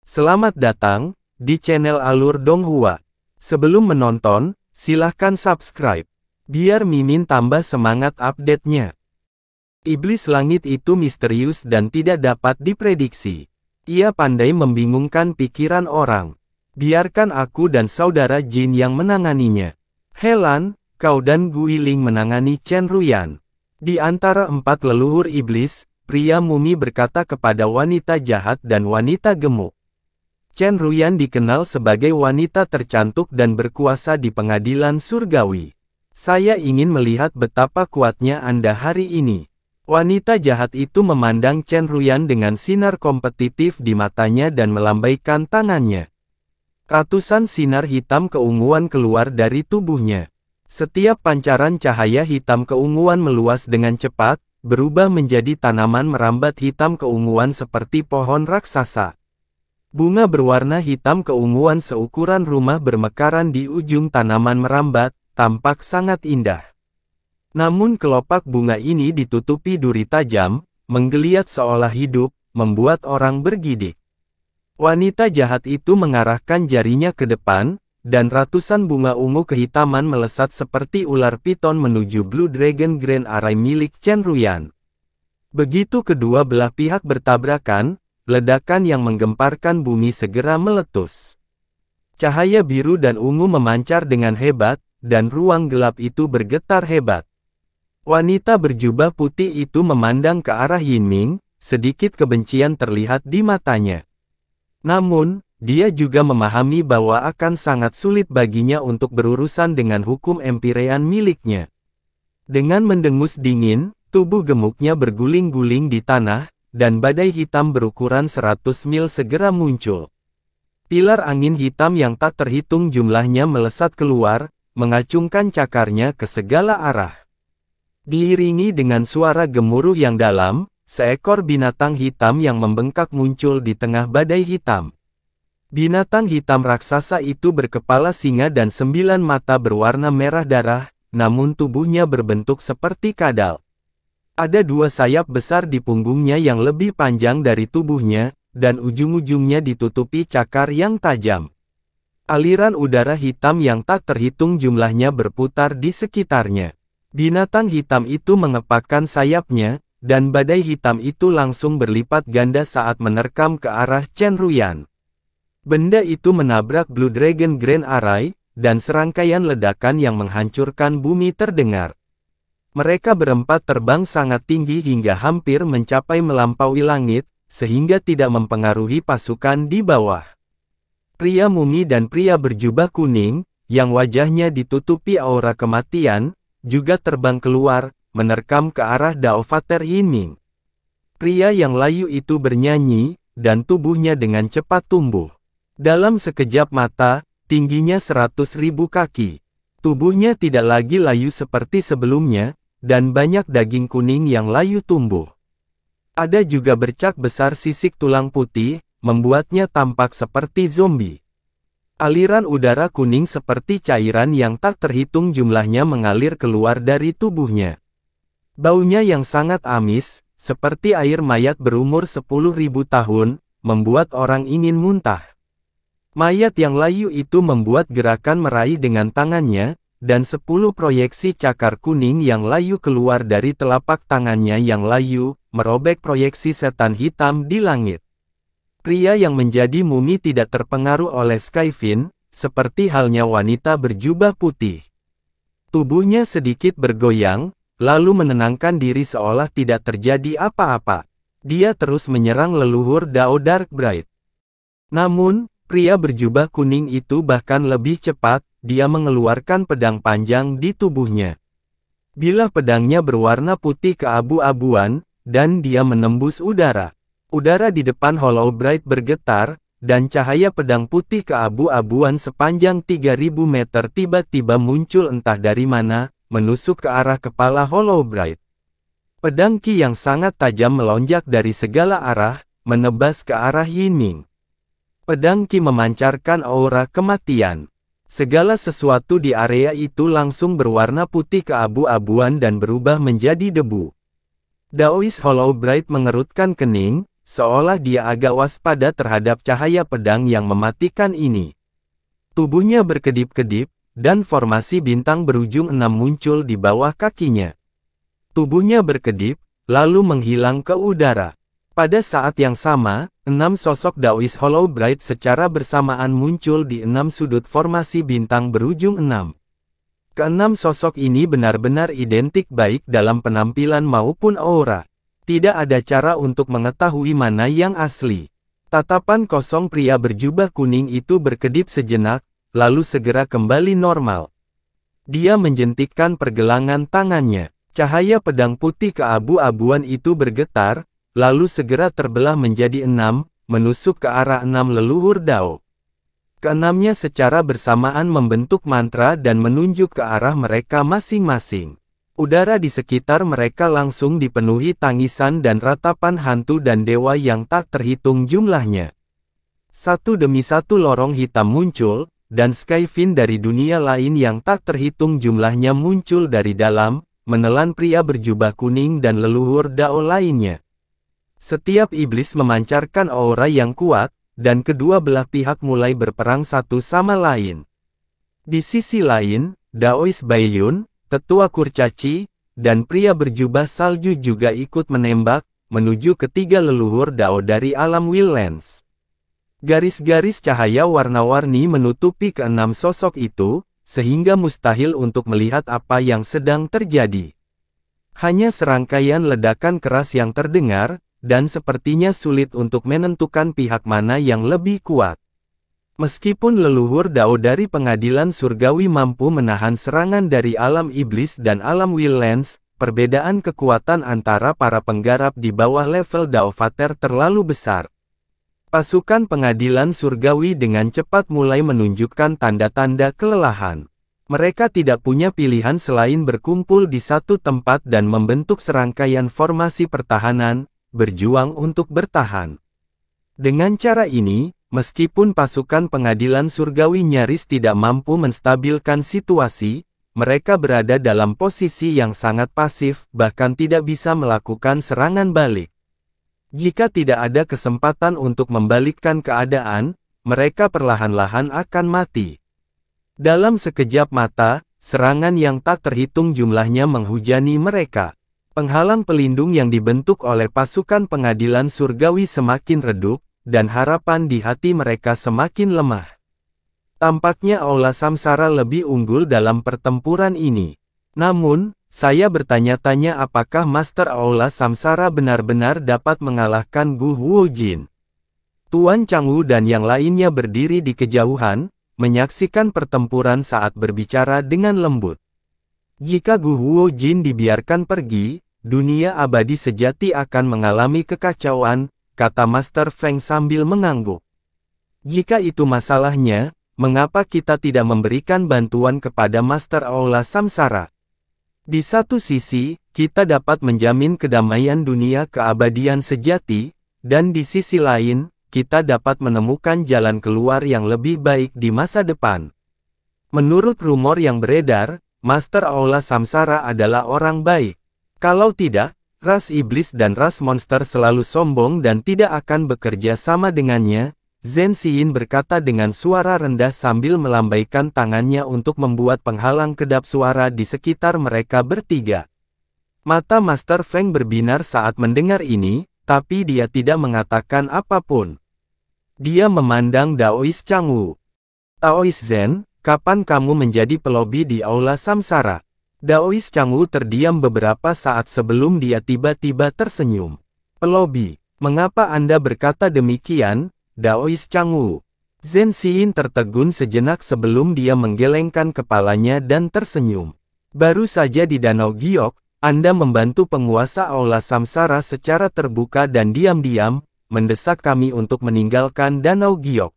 Selamat datang di channel Alur Donghua. Sebelum menonton, silahkan subscribe, biar Mimin tambah semangat update-nya. Iblis langit itu misterius dan tidak dapat diprediksi. Ia pandai membingungkan pikiran orang. Biarkan aku dan saudara Jin yang menanganinya. Helan, kau dan Guiling menangani Chen Ruyan. Di antara 4 leluhur iblis, pria mumi berkata kepada wanita jahat dan wanita gemuk. Chen Ruyan dikenal sebagai wanita tercantik dan berkuasa di pengadilan surgawi. Saya ingin melihat betapa kuatnya Anda hari ini. Wanita jahat itu memandang Chen Ruyan dengan sinar kompetitif di matanya dan melambaikan tangannya. Ratusan sinar hitam keunguan keluar dari tubuhnya. Setiap pancaran cahaya hitam keunguan meluas dengan cepat, berubah menjadi tanaman merambat hitam keunguan seperti pohon raksasa. Bunga berwarna hitam keunguan seukuran rumah bermekaran di ujung tanaman merambat, tampak sangat indah. Namun kelopak bunga ini ditutupi duri tajam, menggeliat seolah hidup, membuat orang bergidik. Wanita jahat itu mengarahkan jarinya ke depan, dan ratusan bunga ungu kehitaman melesat seperti ular piton menuju Blue Dragon Grand Array milik Chen Ruyan. Begitu kedua belah pihak bertabrakan, ledakan yang menggemparkan bumi segera meletus. Cahaya biru dan ungu memancar dengan hebat, dan ruang gelap itu bergetar hebat. Wanita berjubah putih itu memandang ke arah Yinming, sedikit kebencian terlihat di matanya. Namun, dia juga memahami bahwa akan sangat sulit baginya untuk berurusan dengan hukum empirean miliknya. Dengan mendengus dingin, tubuh gemuknya berguling-guling di tanah, dan badai hitam berukuran 100 mil segera muncul. Pilar angin hitam yang tak terhitung jumlahnya melesat keluar, mengacungkan cakarnya ke segala arah. Diiringi dengan suara gemuruh yang dalam, seekor binatang hitam yang membengkak muncul di tengah badai hitam. Binatang hitam raksasa itu berkepala singa dan 9 mata berwarna merah darah, namun tubuhnya berbentuk seperti kadal. Ada 2 sayap besar di punggungnya yang lebih panjang dari tubuhnya, dan ujung-ujungnya ditutupi cakar yang tajam. Aliran udara hitam yang tak terhitung jumlahnya berputar di sekitarnya. Binatang hitam itu mengepakkan sayapnya, dan badai hitam itu langsung berlipat ganda saat menerkam ke arah Chen Ruyan. Benda itu menabrak Blue Dragon Grand Array, dan serangkaian ledakan yang menghancurkan bumi terdengar. Mereka berempat terbang sangat tinggi hingga hampir mencapai melampaui langit, sehingga tidak mempengaruhi pasukan di bawah. Pria mumi dan pria berjubah kuning, yang wajahnya ditutupi aura kematian, juga terbang keluar, menerkam ke arah Daovater Yinming. Pria yang layu itu bernyanyi, dan tubuhnya dengan cepat tumbuh. Dalam sekejap mata, tingginya 100.000 kaki. Tubuhnya tidak lagi layu seperti sebelumnya, dan banyak daging kuning yang layu tumbuh. Ada juga bercak besar sisik tulang putih, membuatnya tampak seperti zombie. Aliran udara kuning seperti cairan yang tak terhitung jumlahnya mengalir keluar dari tubuhnya. Baunya yang sangat amis, seperti air mayat berumur 10.000 tahun, membuat orang ingin muntah. Mayat yang layu itu membuat gerakan meraih dengan tangannya, dan 10 proyeksi cakar kuning yang layu keluar dari telapak tangannya yang layu, merobek proyeksi setan hitam di langit. Pria yang menjadi mumi tidak terpengaruh oleh Skyfin, seperti halnya wanita berjubah putih. Tubuhnya sedikit bergoyang, lalu menenangkan diri seolah tidak terjadi apa-apa. Dia terus menyerang leluhur Dao Dark Bright. Namun, pria berjubah kuning itu bahkan lebih cepat, dia mengeluarkan pedang panjang di tubuhnya. Bilah pedangnya berwarna putih keabu-abuan, dan dia menembus udara. Udara di depan Hollow Bright bergetar, dan cahaya pedang putih keabu-abuan sepanjang 3000 meter tiba-tiba muncul entah dari mana, menusuk ke arah kepala Hollow Bright. Pedang Qi yang sangat tajam melonjak dari segala arah, menebas ke arah Yinming. Pedang Qi memancarkan aura kematian. Segala sesuatu di area itu langsung berwarna putih keabu-abuan dan berubah menjadi debu. Daois Hollow Bright mengerutkan kening, seolah dia agak waspada terhadap cahaya pedang yang mematikan ini. Tubuhnya berkedip-kedip, dan formasi bintang berujung 6 muncul di bawah kakinya. Tubuhnya berkedip, lalu menghilang ke udara. Pada saat yang sama, 6 sosok Daois Hollow Bright secara bersamaan muncul di 6 sudut formasi bintang berujung 6. Keenam sosok ini benar-benar identik baik dalam penampilan maupun aura. Tidak ada cara untuk mengetahui mana yang asli. Tatapan kosong pria berjubah kuning itu berkedip sejenak, lalu segera kembali normal. Dia menjentikkan pergelangan tangannya. Cahaya pedang putih keabu-abuan itu bergetar, lalu segera terbelah menjadi 6, menusuk ke arah 6 leluhur Dao. Keenamnya secara bersamaan membentuk mantra dan menunjuk ke arah mereka masing-masing. Udara di sekitar mereka langsung dipenuhi tangisan dan ratapan hantu dan dewa yang tak terhitung jumlahnya. Satu demi satu lorong hitam muncul, dan Skyfin dari dunia lain yang tak terhitung jumlahnya muncul dari dalam, menelan pria berjubah kuning dan leluhur Dao lainnya. Setiap iblis memancarkan aura yang kuat, dan kedua belah pihak mulai berperang satu sama lain. Di sisi lain, Daois Baiyun, tetua kurcaci, dan pria berjubah salju juga ikut menembak, menuju ketiga leluhur Dao dari alam Wildlands. Garis-garis cahaya warna-warni menutupi keenam sosok itu, sehingga mustahil untuk melihat apa yang sedang terjadi. Hanya serangkaian ledakan keras yang terdengar, dan sepertinya sulit untuk menentukan pihak mana yang lebih kuat. Meskipun leluhur Dao dari pengadilan surgawi mampu menahan serangan dari alam iblis dan alam Wildlands, perbedaan kekuatan antara para penggarap di bawah level Dao Fater terlalu besar. Pasukan pengadilan surgawi dengan cepat mulai menunjukkan tanda-tanda kelelahan. Mereka tidak punya pilihan selain berkumpul di satu tempat dan membentuk serangkaian formasi pertahanan, berjuang untuk bertahan. Dengan cara ini, meskipun pasukan pengadilan surgawi nyaris tidak mampu menstabilkan situasi, mereka berada dalam posisi yang sangat pasif, bahkan tidak bisa melakukan serangan balik. Jika tidak ada kesempatan untuk membalikkan keadaan, mereka perlahan-lahan akan mati. Dalam sekejap mata, serangan yang tak terhitung jumlahnya menghujani mereka. Penghalang pelindung yang dibentuk oleh pasukan pengadilan surgawi semakin redup, dan harapan di hati mereka semakin lemah. Tampaknya Aula Samsara lebih unggul dalam pertempuran ini. Namun, saya bertanya-tanya apakah Master Aula Samsara benar-benar dapat mengalahkan Gu Huojin. Tuan Changwu dan yang lainnya berdiri di kejauhan, menyaksikan pertempuran saat berbicara dengan lembut. Jika Gu Huojin dibiarkan pergi, dunia abadi sejati akan mengalami kekacauan, kata Master Feng sambil mengangguk. Jika itu masalahnya, mengapa kita tidak memberikan bantuan kepada Master Aula Samsara? Di satu sisi, kita dapat menjamin kedamaian dunia keabadian sejati, dan di sisi lain, kita dapat menemukan jalan keluar yang lebih baik di masa depan. Menurut rumor yang beredar, Master Aula Samsara adalah orang baik. Kalau tidak, ras iblis dan ras monster selalu sombong dan tidak akan bekerja sama dengannya, Zhen Xiyin berkata dengan suara rendah sambil melambaikan tangannya untuk membuat penghalang kedap suara di sekitar mereka bertiga. Mata Master Feng berbinar saat mendengar ini, tapi dia tidak mengatakan apapun. Dia memandang Daois Changwu. Daois Zhen, kapan kamu menjadi pelobi di Aula Samsara? Daois Changwu terdiam beberapa saat sebelum dia tiba-tiba tersenyum. Pelobi, mengapa Anda berkata demikian, Daois Changwu? Zhen Xiyin tertegun sejenak sebelum dia menggelengkan kepalanya dan tersenyum. Baru saja di Danau Giok, Anda membantu penguasa Aula Samsara secara terbuka dan diam-diam, mendesak kami untuk meninggalkan Danau Giok.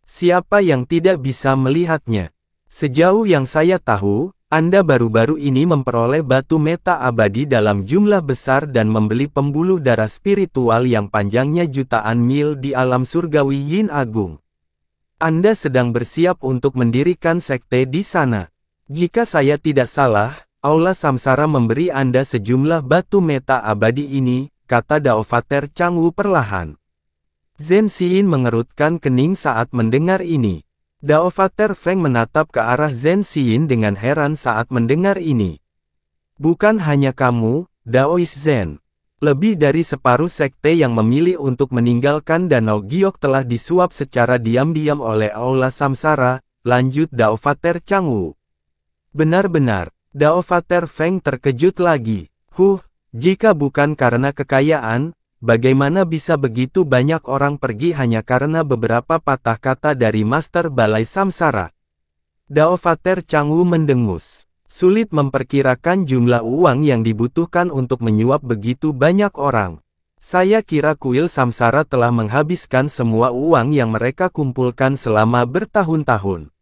Siapa yang tidak bisa melihatnya? Sejauh yang saya tahu, Anda baru-baru ini memperoleh batu meta abadi dalam jumlah besar dan membeli pembuluh darah spiritual yang panjangnya jutaan mil di alam surgawi Yin Agung. Anda sedang bersiap untuk mendirikan sekte di sana. Jika saya tidak salah, Aula Samsara memberi Anda sejumlah batu meta abadi ini, kata Daovater Changwu perlahan. Zhen Xin mengerutkan kening saat mendengar ini. Daovater Feng menatap ke arah Zhen Xin dengan heran saat mendengar ini. Bukan hanya kamu, Daois Zhen. Lebih dari separuh sekte yang memilih untuk meninggalkan Danau Giok telah disuap secara diam-diam oleh Aula Samsara, lanjut Daovater Changwu. Benar-benar, Daovater Feng terkejut lagi. Jika bukan karena kekayaan, bagaimana bisa begitu banyak orang pergi hanya karena beberapa patah kata dari Master Balai Samsara? Daovater Changwu mendengus. Sulit memperkirakan jumlah uang yang dibutuhkan untuk menyuap begitu banyak orang. Saya kira kuil Samsara telah menghabiskan semua uang yang mereka kumpulkan selama bertahun-tahun.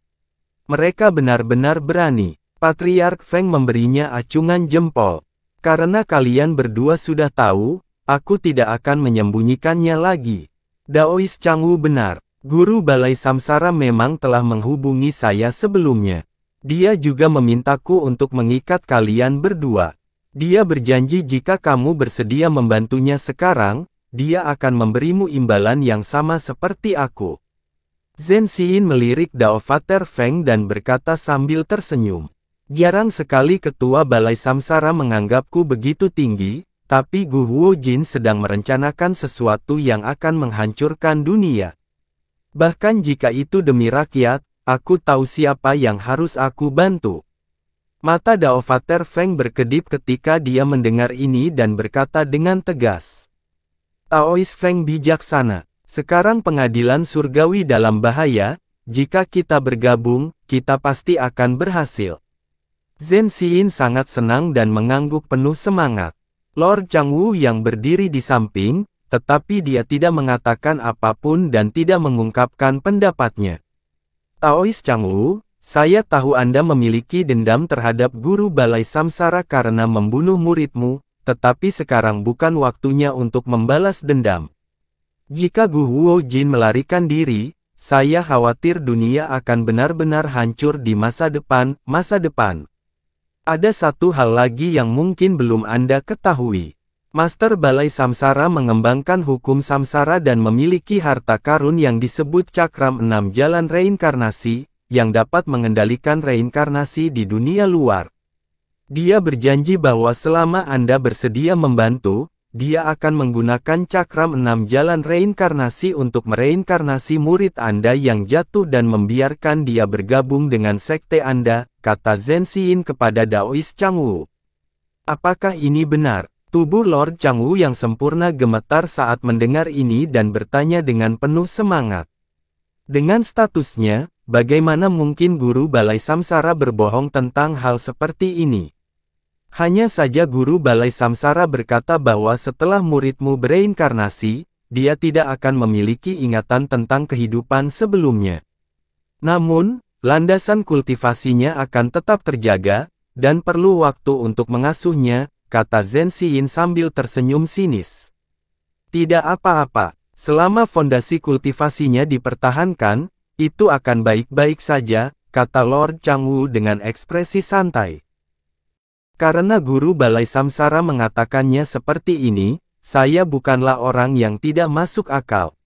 Mereka benar-benar berani. Patriark Feng memberinya acungan jempol. Karena kalian berdua sudah tahu, aku tidak akan menyembunyikannya lagi. Daois Changwu benar. Guru Balai Samsara memang telah menghubungi saya sebelumnya. Dia juga memintaku untuk mengikat kalian berdua. Dia berjanji jika kamu bersedia membantunya sekarang, dia akan memberimu imbalan yang sama seperti aku. Zhen Xin melirik Daovater Feng dan berkata sambil tersenyum. Jarang sekali ketua Balai Samsara menganggapku begitu tinggi, tapi Gu Huojin sedang merencanakan sesuatu yang akan menghancurkan dunia. Bahkan jika itu demi rakyat, aku tahu siapa yang harus aku bantu. Mata Daovater Feng berkedip ketika dia mendengar ini dan berkata dengan tegas. Taois Feng bijaksana, sekarang pengadilan surgawi dalam bahaya, jika kita bergabung, kita pasti akan berhasil. Zhen Xin sangat senang dan mengangguk penuh semangat. Lord Changwu yang berdiri di samping, tetapi dia tidak mengatakan apapun dan tidak mengungkapkan pendapatnya. Taois Changwu, saya tahu Anda memiliki dendam terhadap guru Balai Samsara karena membunuh muridmu, tetapi sekarang bukan waktunya untuk membalas dendam. Jika Gu Huojin melarikan diri, saya khawatir dunia akan benar-benar hancur di masa depan. Ada satu hal lagi yang mungkin belum Anda ketahui. Master Balai Samsara mengembangkan hukum Samsara dan memiliki harta karun yang disebut Cakram 6 Jalan Reinkarnasi, yang dapat mengendalikan reinkarnasi di dunia luar. Dia berjanji bahwa selama Anda bersedia membantu, dia akan menggunakan Cakram 6 Jalan Reinkarnasi untuk mereinkarnasi murid Anda yang jatuh dan membiarkan dia bergabung dengan sekte Anda, kata Zhen Xin kepada Daois Changwu. Apakah ini benar? Tubuh Lord Changwu yang sempurna gemetar saat mendengar ini dan bertanya dengan penuh semangat. Dengan statusnya, bagaimana mungkin guru Balai Samsara berbohong tentang hal seperti ini? Hanya saja guru Balai Samsara berkata bahwa setelah muridmu bereinkarnasi, dia tidak akan memiliki ingatan tentang kehidupan sebelumnya. Namun, landasan kultivasinya akan tetap terjaga, dan perlu waktu untuk mengasuhnya, kata Zhen Xin sambil tersenyum sinis. Tidak apa-apa, selama fondasi kultivasinya dipertahankan, itu akan baik-baik saja, kata Lord Changwu dengan ekspresi santai. Karena guru Balai Samsara mengatakannya seperti ini, saya bukanlah orang yang tidak masuk akal.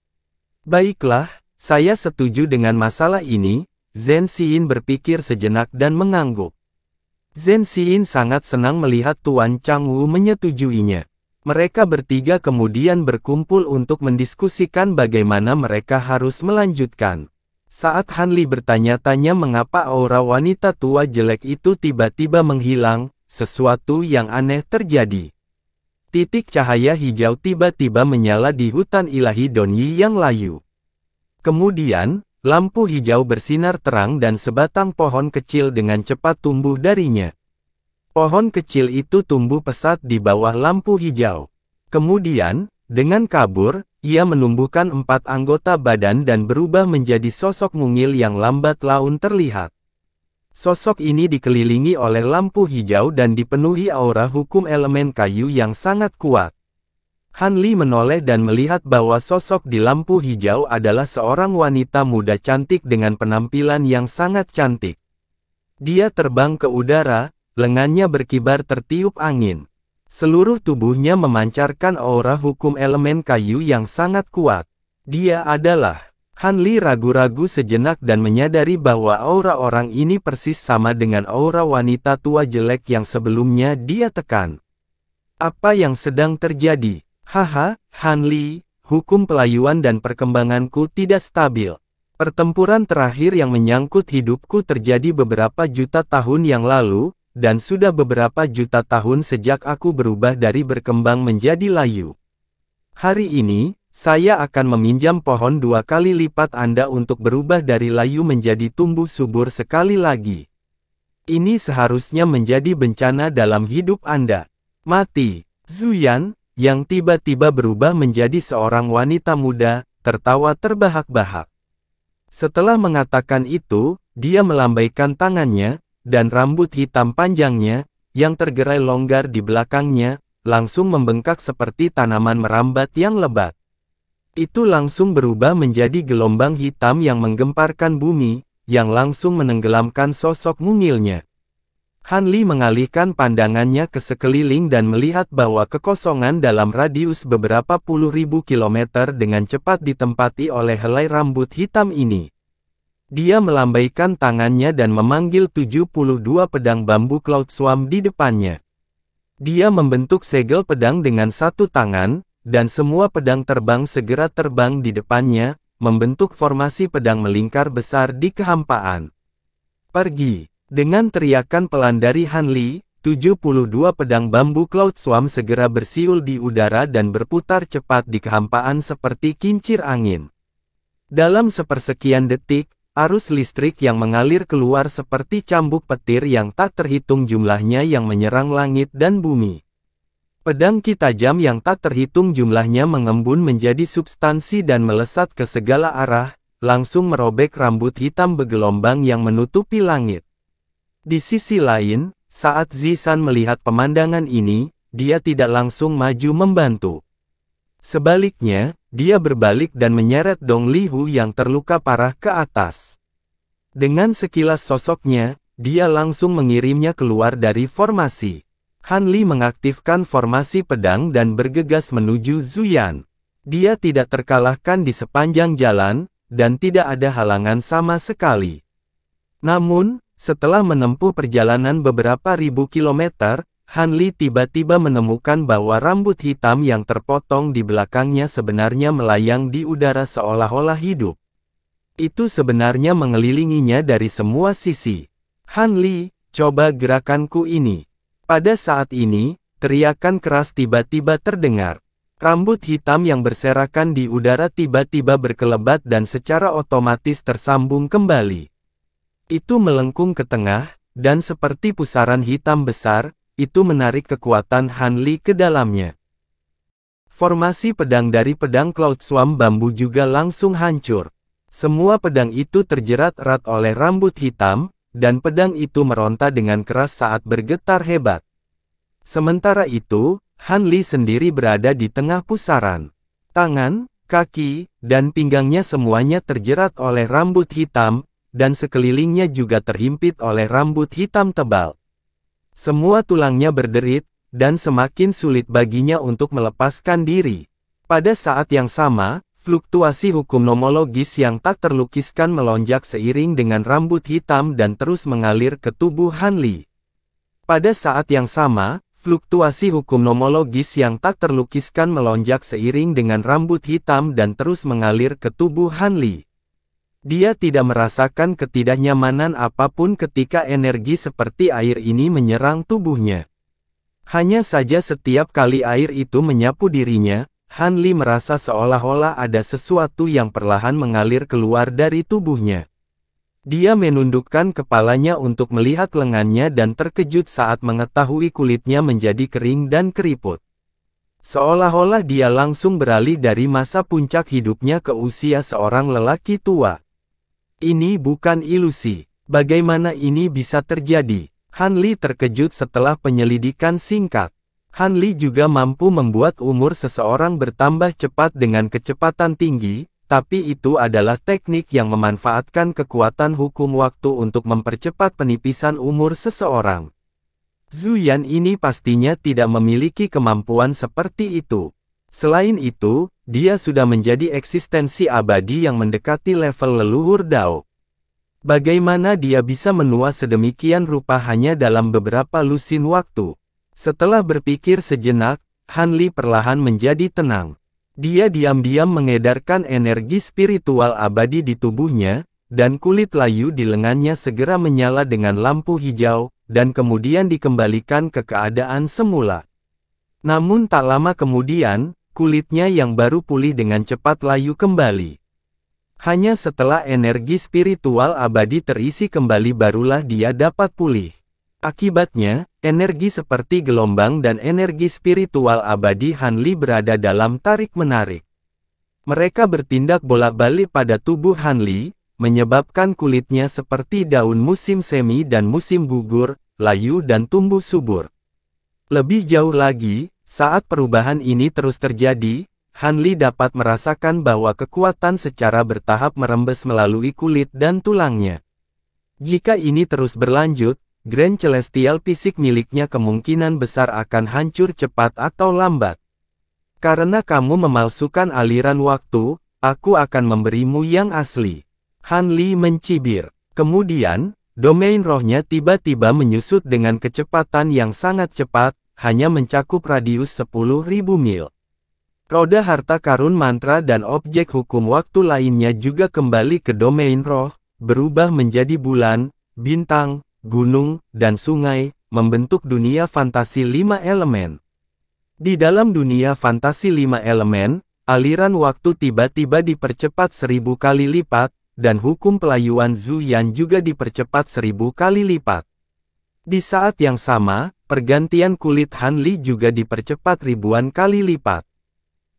Baiklah, saya setuju dengan masalah ini, Zhen Xin berpikir sejenak dan mengangguk. Zhen Xin sangat senang melihat Tuan Changwu menyetujuinya. Mereka bertiga kemudian berkumpul untuk mendiskusikan bagaimana mereka harus melanjutkan. Saat Han Li bertanya-tanya mengapa aura wanita tua jelek itu tiba-tiba menghilang, sesuatu yang aneh terjadi. Titik cahaya hijau tiba-tiba menyala di hutan ilahi Donyi yang layu. Kemudian, lampu hijau bersinar terang dan sebatang pohon kecil dengan cepat tumbuh darinya. Pohon kecil itu tumbuh pesat di bawah lampu hijau. Kemudian, dengan kabur, ia menumbuhkan 4 anggota badan dan berubah menjadi sosok mungil yang lambat laun terlihat. Sosok ini dikelilingi oleh lampu hijau dan dipenuhi aura hukum elemen kayu yang sangat kuat. Han Li menoleh dan melihat bahwa sosok di lampu hijau adalah seorang wanita muda cantik dengan penampilan yang sangat cantik. Dia terbang ke udara, lengannya berkibar tertiup angin. Seluruh tubuhnya memancarkan aura hukum elemen kayu yang sangat kuat. Dia adalah... Han Li ragu-ragu sejenak dan menyadari bahwa aura orang ini persis sama dengan aura wanita tua jelek yang sebelumnya dia tekan. Apa yang sedang terjadi? Haha, Han Li, hukum pelayuan dan perkembanganku tidak stabil. Pertempuran terakhir yang menyangkut hidupku terjadi beberapa juta tahun yang lalu, dan sudah beberapa juta tahun sejak aku berubah dari berkembang menjadi layu. Hari ini, saya akan meminjam pohon 2 kali lipat Anda untuk berubah dari layu menjadi tumbuh subur sekali lagi. Ini seharusnya menjadi bencana dalam hidup Anda. Mati. Zuyan, yang tiba-tiba berubah menjadi seorang wanita muda, tertawa terbahak-bahak. Setelah mengatakan itu, dia melambaikan tangannya, dan rambut hitam panjangnya, yang tergerai longgar di belakangnya, langsung membengkak seperti tanaman merambat yang lebat. Itu langsung berubah menjadi gelombang hitam yang menggemparkan bumi, yang langsung menenggelamkan sosok mungilnya. Han Li mengalihkan pandangannya ke sekeliling dan melihat bahwa kekosongan dalam radius beberapa puluh ribu kilometer dengan cepat ditempati oleh helai rambut hitam ini. Dia melambaikan tangannya dan memanggil 72 pedang bambu Cloud Swarm di depannya. Dia membentuk segel pedang dengan satu tangan, dan semua pedang terbang segera terbang di depannya, membentuk formasi pedang melingkar besar di kehampaan. Pergi! Dengan teriakan pelan dari Han Li, 72 pedang bambu Cloud Swarm segera bersiul di udara dan berputar cepat di kehampaan seperti kincir angin. Dalam sepersekian detik, arus listrik yang mengalir keluar seperti cambuk petir yang tak terhitung jumlahnya yang menyerang langit dan bumi. Pedang ki tajam yang tak terhitung jumlahnya mengembun menjadi substansi dan melesat ke segala arah, langsung merobek rambut hitam bergelombang yang menutupi langit. Di sisi lain, saat Zisan melihat pemandangan ini, dia tidak langsung maju membantu. Sebaliknya, dia berbalik dan menyeret Dong Lihu yang terluka parah ke atas. Dengan sekilas sosoknya, dia langsung mengirimnya keluar dari formasi. Han Li mengaktifkan formasi pedang dan bergegas menuju Zuyan. Dia tidak terkalahkan di sepanjang jalan, dan tidak ada halangan sama sekali. Namun, setelah menempuh perjalanan beberapa ribu kilometer, Han Li tiba-tiba menemukan bahwa rambut hitam yang terpotong di belakangnya sebenarnya melayang di udara seolah-olah hidup. Itu sebenarnya mengelilinginya dari semua sisi. Han Li, coba gerakanku ini. Pada saat ini, teriakan keras tiba-tiba terdengar. Rambut hitam yang berserakan di udara tiba-tiba berkelebat dan secara otomatis tersambung kembali. Itu melengkung ke tengah, dan seperti pusaran hitam besar, itu menarik kekuatan Han Li ke dalamnya. Formasi pedang dari pedang Cloud Swarm bambu juga langsung hancur. Semua pedang itu terjerat erat oleh rambut hitam, dan pedang itu meronta dengan keras saat bergetar hebat. Sementara itu, Han Li sendiri berada di tengah pusaran. Tangan, kaki, dan pinggangnya semuanya terjerat oleh rambut hitam, dan sekelilingnya juga terhimpit oleh rambut hitam tebal. Semua tulangnya berderit, dan semakin sulit baginya untuk melepaskan diri. Pada saat yang sama, fluktuasi hukum nomologis yang tak terlukiskan melonjak seiring dengan rambut hitam dan terus mengalir ke tubuh Han Li. Pada saat yang sama, fluktuasi hukum nomologis yang tak terlukiskan melonjak seiring dengan rambut hitam dan terus mengalir ke tubuh Han Li. Dia tidak merasakan ketidaknyamanan apapun ketika energi seperti air ini menyerang tubuhnya. Hanya saja setiap kali air itu menyapu dirinya, Han Li merasa seolah-olah ada sesuatu yang perlahan mengalir keluar dari tubuhnya. Dia menundukkan kepalanya untuk melihat lengannya dan terkejut saat mengetahui kulitnya menjadi kering dan keriput. Seolah-olah dia langsung beralih dari masa puncak hidupnya ke usia seorang lelaki tua. Ini bukan ilusi. Bagaimana ini bisa terjadi? Han Li terkejut setelah penyelidikan singkat. Han Li juga mampu membuat umur seseorang bertambah cepat dengan kecepatan tinggi, tapi itu adalah teknik yang memanfaatkan kekuatan hukum waktu untuk mempercepat penipisan umur seseorang. Zuyan ini pastinya tidak memiliki kemampuan seperti itu. Selain itu, dia sudah menjadi eksistensi abadi yang mendekati level leluhur Dao. Bagaimana dia bisa menua sedemikian rupa hanya dalam beberapa lusin waktu? Setelah berpikir sejenak, Han Li perlahan menjadi tenang. Dia diam-diam mengedarkan energi spiritual abadi di tubuhnya, dan kulit layu di lengannya segera menyala dengan lampu hijau, dan kemudian dikembalikan ke keadaan semula. Namun tak lama kemudian, kulitnya yang baru pulih dengan cepat layu kembali. Hanya setelah energi spiritual abadi terisi kembali barulah dia dapat pulih. Akibatnya, energi seperti gelombang dan energi spiritual abadi Han Li berada dalam tarik-menarik. Mereka bertindak bolak-balik pada tubuh Han Li, menyebabkan kulitnya seperti daun musim semi dan musim gugur, layu dan tumbuh subur. Lebih jauh lagi, saat perubahan ini terus terjadi, Han Li dapat merasakan bahwa kekuatan secara bertahap merembes melalui kulit dan tulangnya. Jika ini terus berlanjut, Grand Celestial fisik miliknya kemungkinan besar akan hancur cepat atau lambat. Karena kamu memalsukan aliran waktu, aku akan memberimu yang asli. Han Li mencibir. Kemudian, domain rohnya tiba-tiba menyusut dengan kecepatan yang sangat cepat, hanya mencakup radius 10.000 mil. Roda harta karun mantra dan objek hukum waktu lainnya juga kembali ke domain roh, berubah menjadi bulan, bintang, gunung, dan sungai, membentuk dunia fantasi 5 elemen. Di dalam dunia fantasi 5 elemen, aliran waktu tiba-tiba dipercepat 1000 kali lipat, dan hukum pelayuan Zuyan juga dipercepat 1000 kali lipat. Di saat yang sama, pergantian kulit Han Li juga dipercepat ribuan kali lipat.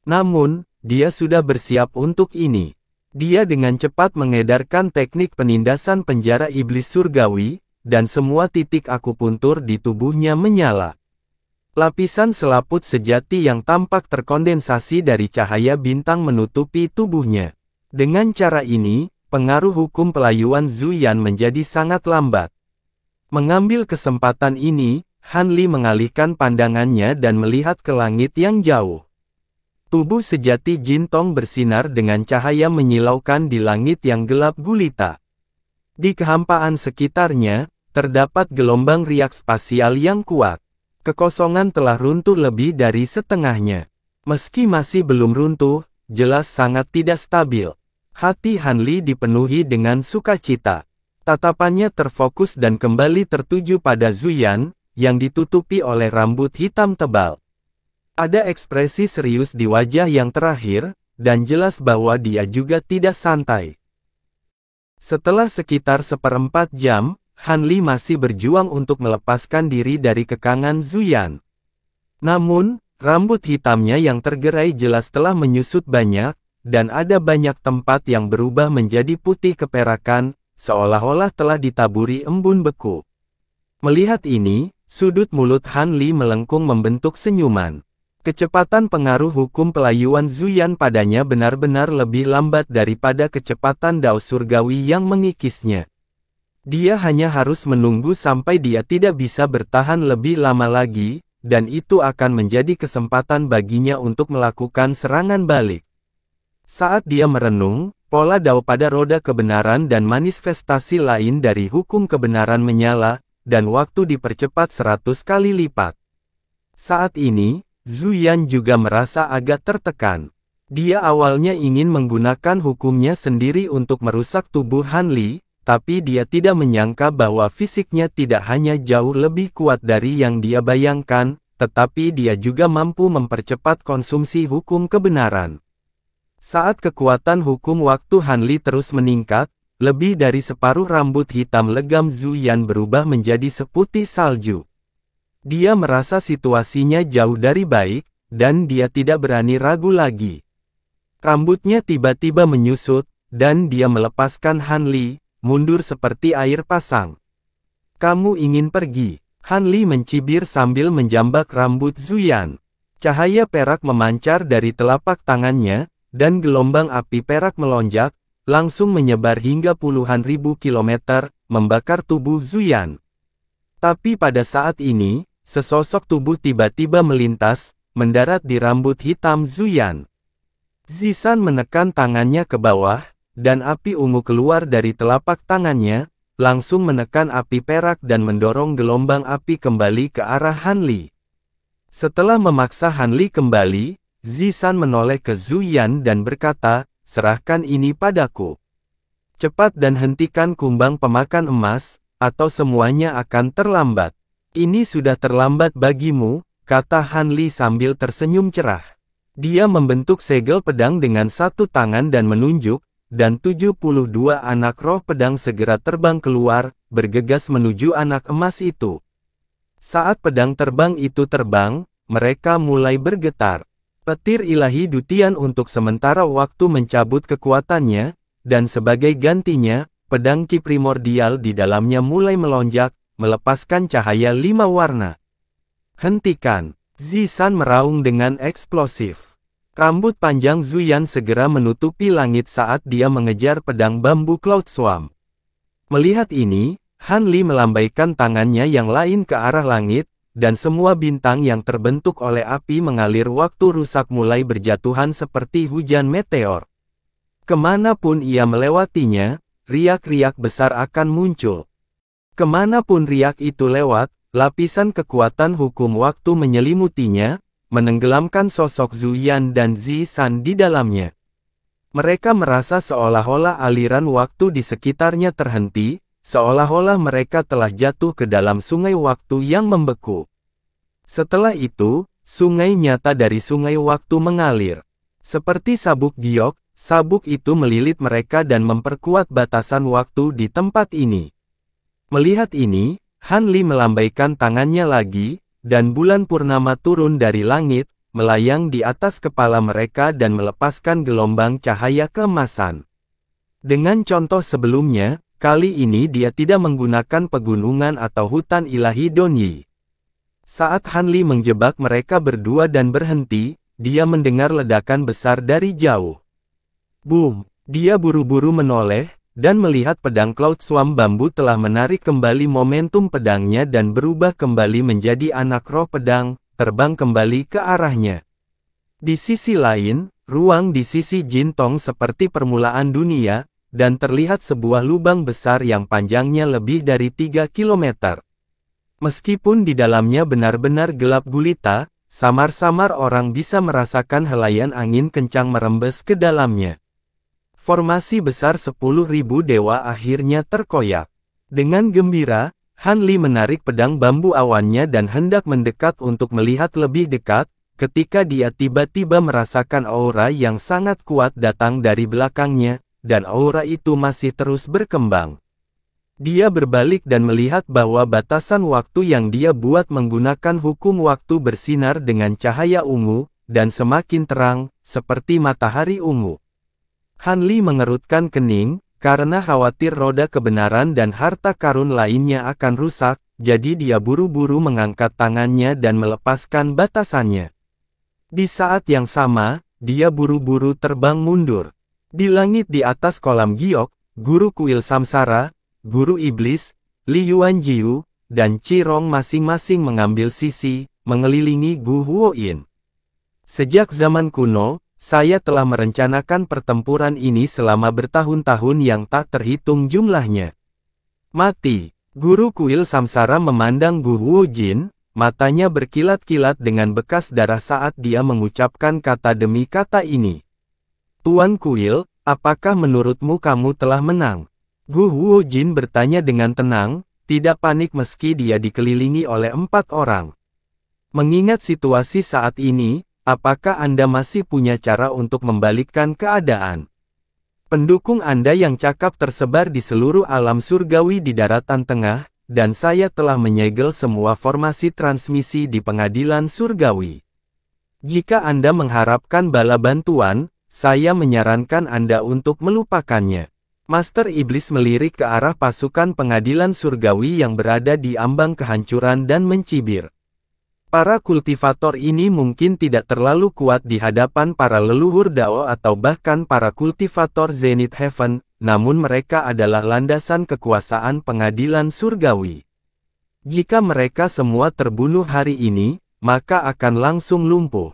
Namun, dia sudah bersiap untuk ini. Dia dengan cepat mengedarkan teknik penindasan penjara iblis surgawi, dan semua titik akupuntur di tubuhnya menyala. Lapisan selaput sejati yang tampak terkondensasi dari cahaya bintang menutupi tubuhnya. Dengan cara ini, pengaruh hukum pelayuan Zuyan menjadi sangat lambat. Mengambil kesempatan ini, Han Li mengalihkan pandangannya dan melihat ke langit yang jauh. Tubuh sejati Jin Tong bersinar dengan cahaya menyilaukan di langit yang gelap gulita. Di kehampaan sekitarnya, terdapat gelombang riak spasial yang kuat. Kekosongan telah runtuh lebih dari setengahnya. Meski masih belum runtuh, jelas sangat tidak stabil. Hati Han Li dipenuhi dengan sukacita. Tatapannya terfokus dan kembali tertuju pada Zuyan, yang ditutupi oleh rambut hitam tebal. Ada ekspresi serius di wajah yang terakhir, dan jelas bahwa dia juga tidak santai. Setelah sekitar 1/4 jam, Han Li masih berjuang untuk melepaskan diri dari kekangan Zuyan. Namun, rambut hitamnya yang tergerai jelas telah menyusut banyak, dan ada banyak tempat yang berubah menjadi putih keperakan, seolah-olah telah ditaburi embun beku. Melihat ini, sudut mulut Han Li melengkung membentuk senyuman. Kecepatan pengaruh hukum pelayuan Zuyan padanya benar-benar lebih lambat daripada kecepatan Dao surgawi yang mengikisnya. Dia hanya harus menunggu sampai dia tidak bisa bertahan lebih lama lagi, dan itu akan menjadi kesempatan baginya untuk melakukan serangan balik. Saat dia merenung, pola Dao pada roda kebenaran dan manifestasi lain dari hukum kebenaran menyala, dan waktu dipercepat 100 kali lipat. Saat ini, Zuyan juga merasa agak tertekan. Dia awalnya ingin menggunakan hukumnya sendiri untuk merusak tubuh Han Li, tapi dia tidak menyangka bahwa fisiknya tidak hanya jauh lebih kuat dari yang dia bayangkan, tetapi dia juga mampu mempercepat konsumsi hukum kebenaran. Saat kekuatan hukum waktu Han Li terus meningkat, lebih dari separuh rambut hitam legam Zuyan berubah menjadi seputih salju. Dia merasa situasinya jauh dari baik, dan dia tidak berani ragu lagi. Rambutnya tiba-tiba menyusut, dan dia melepaskan Han Li, mundur seperti air pasang. Kamu ingin pergi? Han Li mencibir sambil menjambak rambut Zuyan. Cahaya perak memancar dari telapak tangannya, dan gelombang api perak melonjak, langsung menyebar hingga puluhan ribu kilometer, membakar tubuh Zuyan. Tapi pada saat ini, sesosok tubuh tiba-tiba melintas, mendarat di rambut hitam Zuyan. Zisan menekan tangannya ke bawah, dan api ungu keluar dari telapak tangannya, langsung menekan api perak dan mendorong gelombang api kembali ke arah Han Li. Setelah memaksa Han Li kembali, Zisan menoleh ke Zuyan dan berkata, "Serahkan ini padaku. Cepat dan hentikan kumbang pemakan emas, atau semuanya akan terlambat." "Ini sudah terlambat bagimu," kata Han Li sambil tersenyum cerah. Dia membentuk segel pedang dengan satu tangan dan menunjuk, dan 72 anak roh pedang segera terbang keluar, bergegas menuju anak emas itu. Saat pedang terbang itu terbang, mereka mulai bergetar. Petir ilahi Dutian untuk sementara waktu mencabut kekuatannya, dan sebagai gantinya, pedang ki primordial di dalamnya mulai melonjak, melepaskan cahaya 5 warna. "Hentikan!" Zisan meraung dengan eksplosif. Rambut panjang Zuyan segera menutupi langit saat dia mengejar pedang bambu Cloud Swarm. Melihat ini, Han Li melambaikan tangannya yang lain ke arah langit, dan semua bintang yang terbentuk oleh api mengalir waktu rusak mulai berjatuhan seperti hujan meteor. Kemanapun ia melewatinya, riak-riak besar akan muncul. Kemanapun riak itu lewat, lapisan kekuatan hukum waktu menyelimutinya, menenggelamkan sosok Zuyan dan Zisan di dalamnya. Mereka merasa seolah-olah aliran waktu di sekitarnya terhenti, seolah-olah mereka telah jatuh ke dalam sungai waktu yang membeku. Setelah itu, sungai nyata dari sungai waktu mengalir. Seperti sabuk giok, sabuk itu melilit mereka dan memperkuat batasan waktu di tempat ini. Melihat ini, Han Li melambaikan tangannya lagi, dan bulan purnama turun dari langit, melayang di atas kepala mereka dan melepaskan gelombang cahaya keemasan. Dengan contoh sebelumnya, kali ini dia tidak menggunakan pegunungan atau hutan ilahi Donyi. Saat Han Li menjebak mereka berdua dan berhenti, dia mendengar ledakan besar dari jauh. Boom! Dia buru-buru menoleh, dan melihat pedang Cloud Swarm bambu telah menarik kembali momentum pedangnya dan berubah kembali menjadi anak roh pedang, terbang kembali ke arahnya. Di sisi lain, ruang di sisi Jintong seperti permulaan dunia, dan terlihat sebuah lubang besar yang panjangnya lebih dari 3 kilometer. Meskipun di dalamnya benar-benar gelap gulita, samar-samar orang bisa merasakan helayan angin kencang merembes ke dalamnya. Formasi besar 10.000 dewa akhirnya terkoyak. Dengan gembira, Han Li menarik pedang bambu awannya dan hendak mendekat untuk melihat lebih dekat, ketika dia tiba-tiba merasakan aura yang sangat kuat datang dari belakangnya, dan aura itu masih terus berkembang. Dia berbalik dan melihat bahwa batasan waktu yang dia buat menggunakan hukum waktu bersinar dengan cahaya ungu, dan semakin terang, seperti matahari ungu. Han Li mengerutkan kening, karena khawatir roda kebenaran dan harta karun lainnya akan rusak, jadi dia buru-buru mengangkat tangannya dan melepaskan batasannya. Di saat yang sama, dia buru-buru terbang mundur. Di langit di atas kolam giok, Guru Kuil Samsara, Guru Iblis, Li Yuanjiu, dan Qirong masing-masing mengambil sisi, mengelilingi Gu Huoyin. Sejak zaman kuno, saya telah merencanakan pertempuran ini selama bertahun-tahun yang tak terhitung jumlahnya. Mati. Guru Kuil Samsara memandang Gu Huojin, matanya berkilat-kilat dengan bekas darah saat dia mengucapkan kata demi kata ini. Tuan Kuil, apakah menurutmu kamu telah menang? Gu Huojin bertanya dengan tenang, tidak panik meski dia dikelilingi oleh 4 orang. Mengingat situasi saat ini, apakah Anda masih punya cara untuk membalikkan keadaan? Pendukung Anda yang cakap tersebar di seluruh alam surgawi di daratan tengah, dan saya telah menyegel semua formasi transmisi di pengadilan surgawi. Jika Anda mengharapkan bala bantuan, saya menyarankan Anda untuk melupakannya. Master Iblis melirik ke arah pasukan pengadilan surgawi yang berada di ambang kehancuran dan mencibir. Para kultivator ini mungkin tidak terlalu kuat di hadapan para leluhur Dao atau bahkan para kultivator Zenith Heaven, namun mereka adalah landasan kekuasaan pengadilan surgawi. Jika mereka semua terbunuh hari ini, maka akan langsung lumpuh.